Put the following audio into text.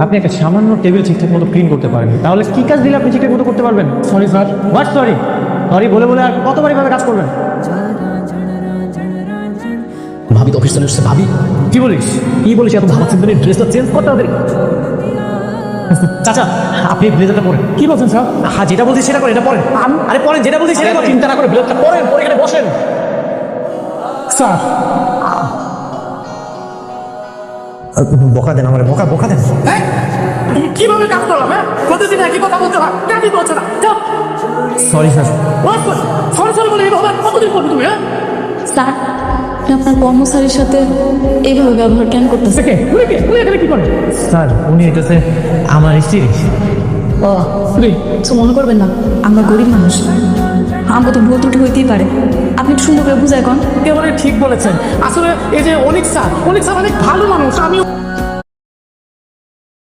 আপনি একটা সামান্য টেবিল ঠিকঠাক মতো ক্লিন করতে পারেন, তাহলে কি কাজ দিলে আপনি ঠিকঠাক মতো করতে পারবেন? Sorry sir. What sorry? Sorry বলে বলে আর কতবার এইভাবে কাজ করবেন? ভাবি তো অফিস চলে এসছে। ভাবি কি বলিস? কি বলিস? এত ভাবা চিন্তা ড্রেসটা চেঞ্জ করতে হবে। চাচা, আপনি ব্লেজারটা পরেন। কি বলছেন স্যার? হ্যাঁ, যেটা বলছি সেটা করেন, এটা পরেন। আরে পরেন, যেটা বলছি সেটা করেন। চিন্তা না করে ব্লেজারটা পরেন, পরে এখানে বসেন। স্যার বকা দেন, আমার বকা বকা দেন। কিভাবে কাজ করলাম? হ্যাঁ, প্রতিদিন একই কথা বলতে হয়, কাজই করছে না। Sorry sir. সরি সরি বলে এইভাবে কতদিন করবে তুমি? হ্যাঁ, স্যার, আপনি আপনার কর্মচারীর সাথে এইভাবে ব্যবহার কেন করতেছে? উনি এখানে কি করে? স্যার উনি এটাতে আমার স্ত্রী। কিছু মনে করবেন না, আমরা গরিব মানুষ, আমরা তো ভুল ত্রুটি হইতেই পারে। আপনি একটু সুন্দর করে বুঝায় কোন। একেবারে ঠিক বলেছেন। আসলে এই যে অনেক স্যার অনেক ভালো মানুষ। আমি